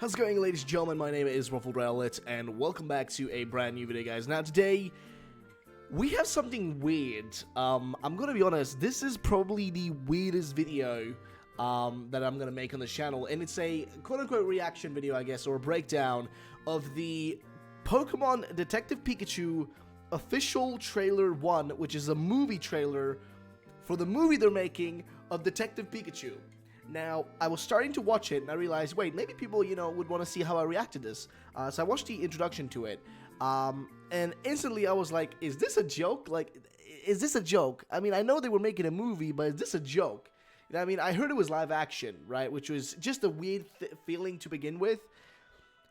How's it going, ladies and gentlemen? My name is Ruffled Rowlet, and welcome back to a brand new video, guys. Now, today, we have something weird. I'm gonna be honest, this is probably the weirdest video that I'm gonna make on the channel, and it's a quote-unquote reaction video, I guess, or a breakdown of the Pokemon Detective Pikachu official trailer 1, which is a movie trailer for the movie they're making of Detective Pikachu. Now, I was starting to watch it, and I realized, wait, maybe people, would want to see how I react to this. So I watched the introduction to it, and instantly I was like, is this a joke? Like, is this a joke? I mean, I know they were making a movie, but is this a joke? You know what I mean? I heard it was live action, right? Which was just a weird feeling to begin with.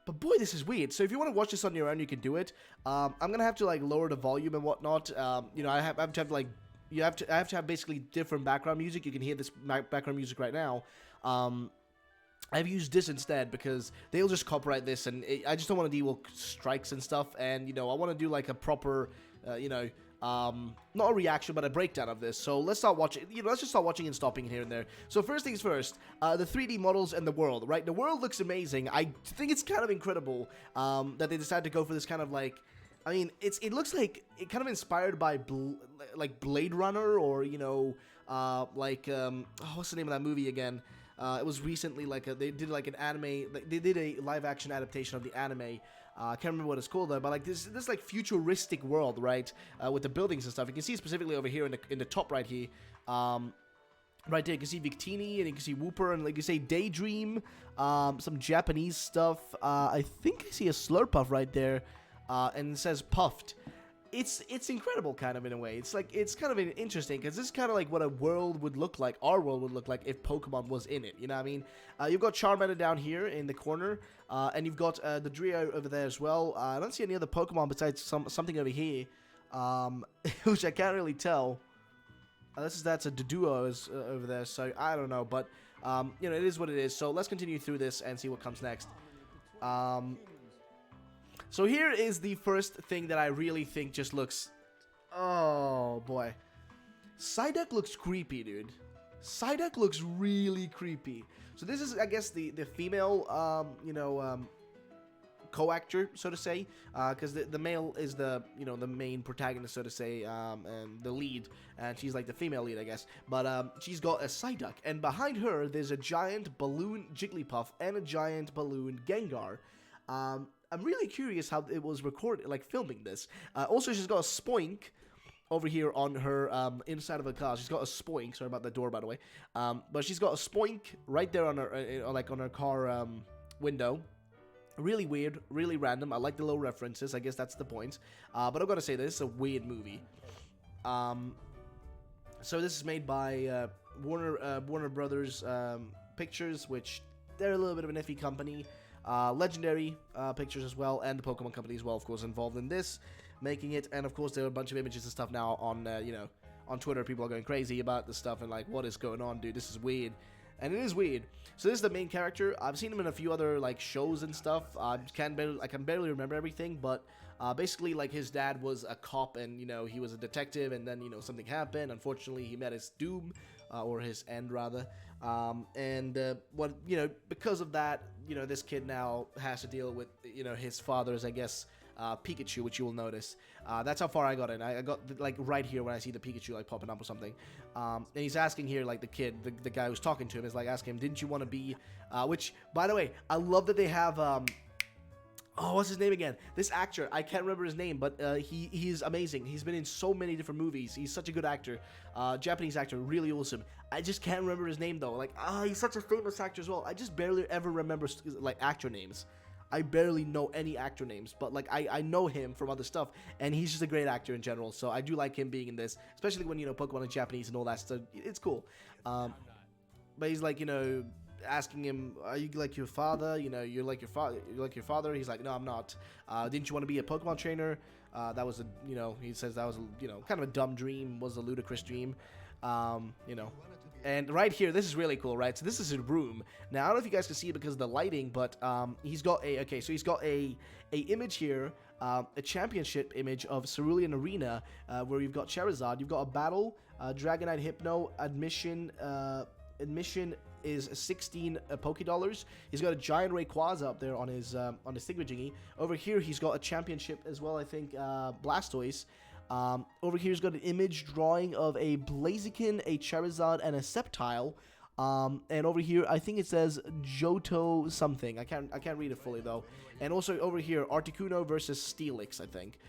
But boy, this is weird. So if you want to watch this on your own, you can do it. I'm going to have to, like, lower the volume and whatnot. I have to have, like, I have to have basically different background music. You can hear this background music right now. I've used this instead because they'll just copyright this, and I just don't want to deal with strikes and stuff. And I want to do like a proper, not a reaction but a breakdown of this. So let's start watching. Let's just start watching and stopping here and there. So first things first, the 3D models and the world. Right, the world looks amazing. I think it's kind of incredible that they decided to go for this kind of like. I mean, it looks like it kind of inspired by like Blade Runner, or what's the name of that movie again? It was recently like they did like an anime, like they did a live action adaptation of the anime. I can't remember what it's called though, but like this like futuristic world, right? With the buildings and stuff. You can see specifically over here in the top right here. Right there, you can see Victini, and you can see Wooper, and like you say, Daydream, some Japanese stuff. I think I see a Slurpuff right there. And it says puffed. It's incredible, kind of, in a way. It's kind of interesting, because this is kind of like what a world would look like, our world would look like, if Pokemon was in it, you know what I mean? You've got Charmander down here in the corner, and you've got the Drio over there as well. I don't see any other Pokemon besides something over here, which I can't really tell. That's a Doduo is over there, so I don't know, but, it is what it is. So let's continue through this and see what comes next. So here is the first thing that I really think just looks... Oh, boy. Psyduck looks creepy, dude. Psyduck looks really creepy. So this is, I guess, the female, co-actor, so to say. Because the male is the main protagonist, so to say, and the lead. And she's like the female lead, I guess. But she's got a Psyduck. And behind her, there's a giant balloon Jigglypuff and a giant balloon Gengar. I'm really curious how it was recorded, like filming this. Also, she's got a Spoink over here on her inside of her car. She's got a Spoink. Sorry about the door, by the way. But she's got a Spoink right there on her, on her car window. Really weird, really random. I like the little references. I guess that's the point. But I've got to say, this is a weird movie. So this is made by Warner Brothers Pictures, which they're a little bit of an iffy company. Legendary Pictures as well, and the Pokemon Company as well, of course, involved in this, making it. And of course, there are a bunch of images and stuff now on, on Twitter. People are going crazy about this stuff and like, what is going on, dude? This is weird, and it is weird. So this is the main character. I've seen him in a few other like shows and stuff. I can barely remember everything, but basically, like, his dad was a cop, and he was a detective, and then something happened. Unfortunately, he met his doom, or his end rather. Because of that, this kid now has to deal with, his father's, I guess, Pikachu, which you will notice. That's how far I got in. I got, like, right here when I see the Pikachu, like, popping up or something. And he's asking here, like, the kid, the guy who's talking to him is, like, asking him, didn't you want to be, which, by the way, I love that they have, oh, what's his name again? This actor, I can't remember his name, but he's amazing. He's been in so many different movies. He's such a good actor. Japanese actor, really awesome. I just can't remember his name, though. Like, he's such a famous actor as well. I just barely ever remember, like, actor names. I barely know any actor names, but, like, I know him from other stuff, and he's just a great actor in general, so I do like him being in this, especially when, Pokemon is Japanese and all that stuff. It's cool. But he's, like, asking him, are you like your father? You're like your father. You're like your father. He's like, no, I'm not. Didn't you want to be a Pokemon trainer? That was a, he says that was a, kind of a dumb dream. Was a ludicrous dream. And right here, this is really cool, right? So this is a room. Now, I don't know if you guys can see it because of the lighting, but he's got a image here, a championship image of Cerulean Arena, where you've got Charizard, you've got a battle, Dragonite, Hypno, Admission, is 16 Poké Dollars. He's got a giant Rayquaza up there on his Thingamajiggy. Over here, he's got a championship as well, I think, Blastoise. Over here, he's got an image drawing of a Blaziken, a Charizard, and a Sceptile. And over here, I think it says Johto something. I can't read it fully, though. And also over here, Articuno versus Steelix, I think.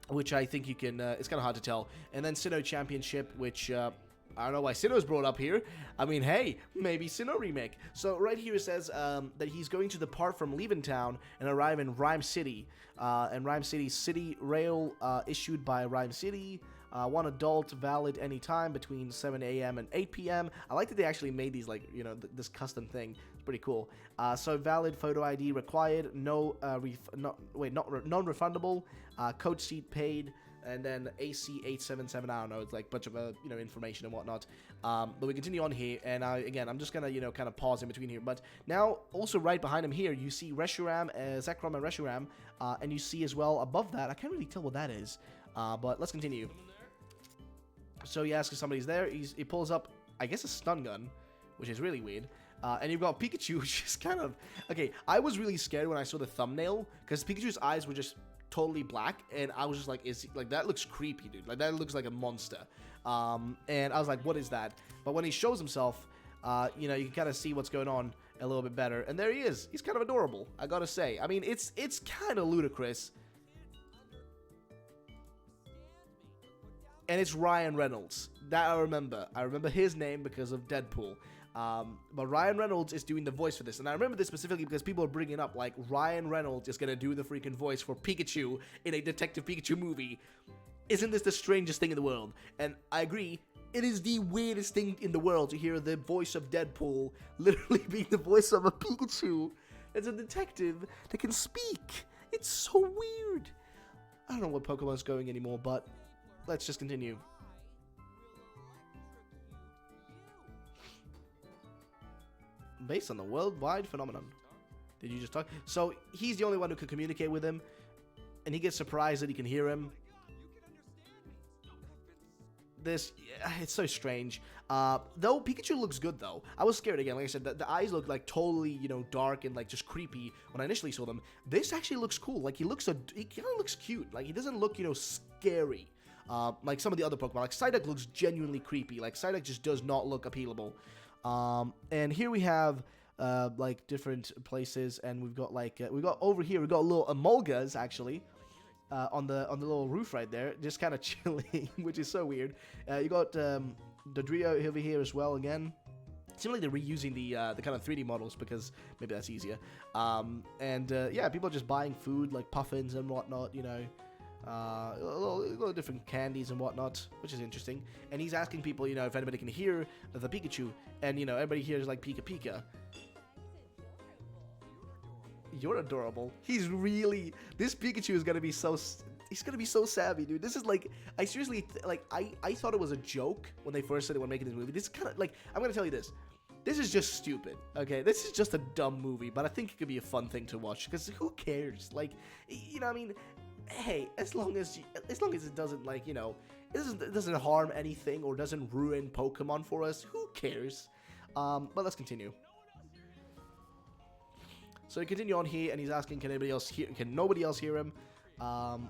Which I think you can, it's kind of hard to tell. And then Sinnoh Championship, which, I don't know why Sinnoh's brought up here. I mean, hey, maybe Sinnoh remake. So right here it says that he's going to depart from Leaventown and arrive in Rhyme City. And Rhyme City's city rail issued by Rhyme City. One adult, valid anytime between 7 a.m. and 8 p.m. I like that they actually made these, like, you know, this custom thing. It's pretty cool. So valid photo ID required. Non-refundable. Coach seat paid. And then AC877, I don't know, it's like a bunch of, you know, information and whatnot. But we continue on here, and again, I'm just gonna, you know, kind of pause in between here. But now, also right behind him here, you see Reshiram, Zekrom and Reshiram, and you see as well above that, I can't really tell what that is, but let's continue. So he asks if somebody's there, he pulls up, I guess, a stun gun, which is really weird. And you've got Pikachu, which is kind of, okay, I was really scared when I saw the thumbnail, because Pikachu's eyes were just totally black, and I was just like, that looks creepy, dude. Like, that looks like a monster. And I was like, what is that? But when he shows himself, you know, you can kind of see what's going on a little bit better. And there he is. He's kind of adorable, I gotta say. I mean, it's kind of ludicrous. And it's Ryan Reynolds. That I remember. I remember his name because of Deadpool. But Ryan Reynolds is doing the voice for this. And I remember this specifically because people are bringing up, like, Ryan Reynolds is going to do the freaking voice for Pikachu in a Detective Pikachu movie. Isn't this the strangest thing in the world? And I agree, it is the weirdest thing in the world to hear the voice of Deadpool literally being the voice of a Pikachu as a detective that can speak. It's so weird. I don't know where Pokemon's going anymore, but let's just continue. Based on the worldwide phenomenon. Did you just talk? So he's the only one who can communicate with him, and he gets surprised that he can hear him. It's so strange. Though Pikachu looks good though. I was scared again. Like I said, the eyes look like totally, you know, dark and like just creepy when I initially saw them. This actually looks cool. Like he kind of looks cute. Like he doesn't look, you know, scary. Like some of the other Pokemon. Like Psyduck looks genuinely creepy. Like Psyduck just does not look appealable. And here we have like different places, and we've got like over here we've got little Emolgas actually on the little roof right there, just kind of chilling, which is so weird. You got Dodrio over here as well again. Seems like they're reusing the kind of 3D models because maybe that's easier. Yeah, people are just buying food like puffins and whatnot, you know. A little different candies and whatnot, which is interesting. And he's asking people, you know, if anybody can hear the Pikachu, and you know, everybody here is like Pika Pika. You're adorable. He's really, this Pikachu is gonna be so, he's gonna be so savvy, dude. This is like, I seriously, I thought it was a joke when they first said they were making this movie. This is kind of like, I'm gonna tell you this. This is just stupid, okay? This is just a dumb movie, but I think it could be a fun thing to watch, because who cares? Like, you know what I mean? Hey, as long as it doesn't, like, you know, it doesn't harm anything or doesn't ruin Pokemon for us, who cares? But let's continue. So we continue on here, and he's asking, can nobody else hear him? And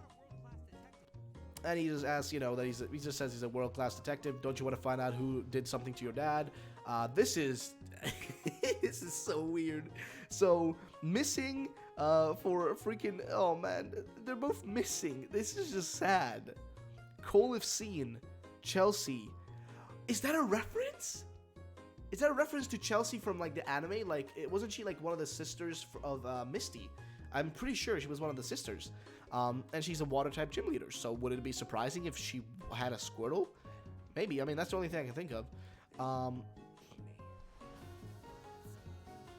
he just asks, you know, that he just says he's a world-class detective. Don't you want to find out who did something to your dad? This is this is so weird. So missing for freaking, oh man, they're both missing. This is just sad. Cole if seen, Chelsea. Is that a reference? Is that a reference to Chelsea from like the anime? Like, wasn't she like one of the sisters of Misty? I'm pretty sure she was one of the sisters. And she's a water type gym leader. So would it be surprising if she had a Squirtle? Maybe. I mean, that's the only thing I can think of.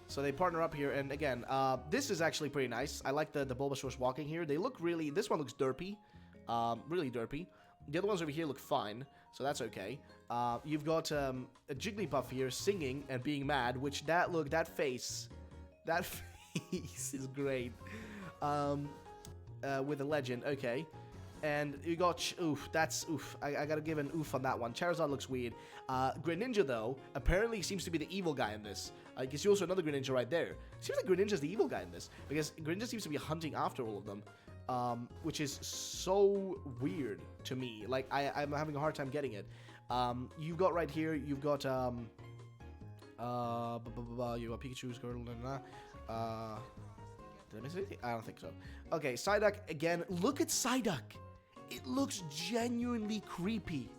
So they partner up here, and again, this is actually pretty nice. I like the Bulbasaur's walking here. They look really, this one looks derpy, really derpy. The other ones over here look fine, so that's okay. You've got a Jigglypuff here singing and being mad, which that face is great. With a legend, okay. And you got, oof, that's, oof, I gotta give an oof on that one. Charizard looks weird. Greninja, though, apparently seems to be the evil guy in this. You can see also another Greninja right there. Seems like Greninja's the evil guy in this, because Greninja seems to be hunting after all of them, which is so weird to me. Like, I'm having a hard time getting it. You've got right here, you've got, you got Pikachu's girl, did I miss anything? I don't think so. Okay, Psyduck, again, look at Psyduck. It looks genuinely creepy.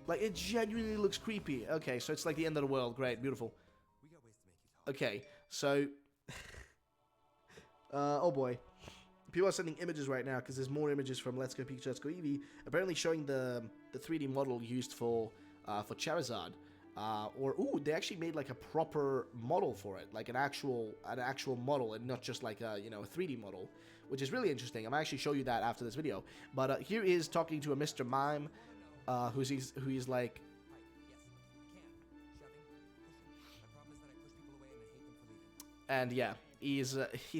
Like, it genuinely looks creepy. Okay, so it's like the end of the world. Great, beautiful. Okay, so... oh boy. People are sending images right now, because there's more images from Let's Go Pikachu, Let's Go Eevee, apparently showing the 3D model used for Charizard. Ooh, they actually made like a proper model for it, like an actual model, and not just like a, you know, a 3D model, which is really interesting. I'm gonna actually show you that after this video. But here is talking to a Mr. Mime, who he's like, and yeah, he's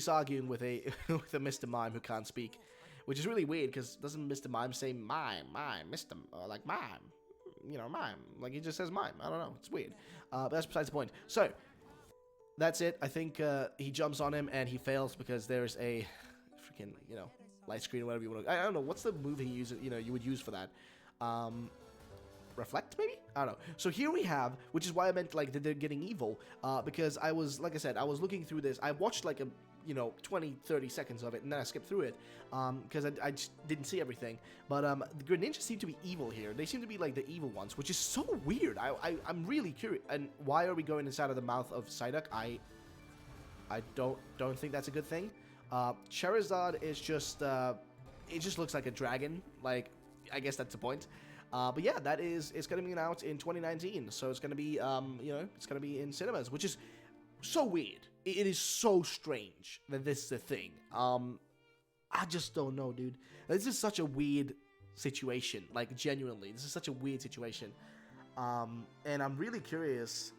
arguing with a with a Mr. Mime who can't speak, which is really weird because doesn't Mr. Mime say mime, Mr. Like mime? You know, mime. Like, he just says mime. I don't know. It's weird. But that's besides the point. So, that's it. I think he jumps on him and he fails because there's a freaking, you know, light screen or whatever you want to... I don't know. What's the move he uses, you know, you would use for that? Reflect, maybe? I don't know. So here we have, which is why I meant, like, that they're getting evil. Because I was, like I said, I was looking through this. I watched, like, a, you know, 20, 30 seconds of it, and then I skipped through it. Because I just didn't see everything. But the Greninja seem to be evil here. They seem to be, like, the evil ones, which is so weird. I'm really curious. And why are we going inside of the mouth of Psyduck? I don't think that's a good thing. Charizard is just, it just looks like a dragon. Like, I guess that's the point. But yeah, it's going to be out in 2019, so it's going to be, you know, it's going to be in cinemas, which is so weird. It is so strange that this is a thing. I just don't know, dude. This is such a weird situation, like, genuinely. This is such a weird situation. And I'm really curious.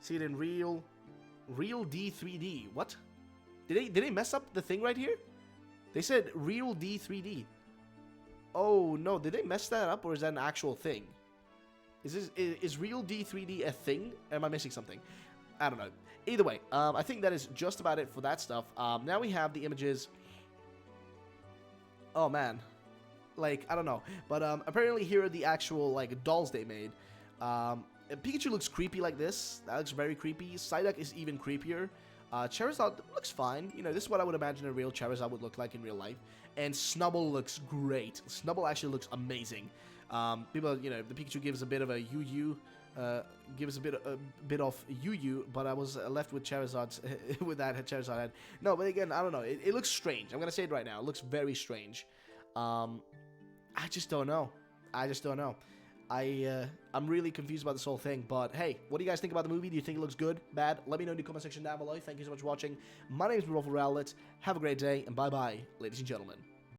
See it in real D3D. What? Did they mess up the thing right here? They said real D3D. Oh no, did they mess that up, or is that an actual thing? Is real D3D a thing? Am I missing something? I don't know. Either way, I think that is just about it for that stuff. Now we have the images. Oh man, like, I don't know, but apparently here are the actual, like, dolls they made. Pikachu looks creepy like this. That looks very creepy. Psyduck is even creepier. Charizard looks fine. You know, this is what I would imagine a real Charizard would look like in real life. And Snubbull looks great. Snubbull actually looks amazing. People, you know, the Pikachu gives a bit of a Yu-Yu. Gives a bit of Yu-Yu, but I was left with Charizard's with that Charizard head. No, but again, I don't know. It looks strange. I'm gonna say it right now. It looks very strange. I just don't know. I'm really confused about this whole thing, but hey, what do you guys think about the movie? Do you think it looks good, bad? Let me know in the comment section down below. Thank you so much for watching. My name is Ruffle Rowlet. Have a great day, and bye-bye, ladies and gentlemen.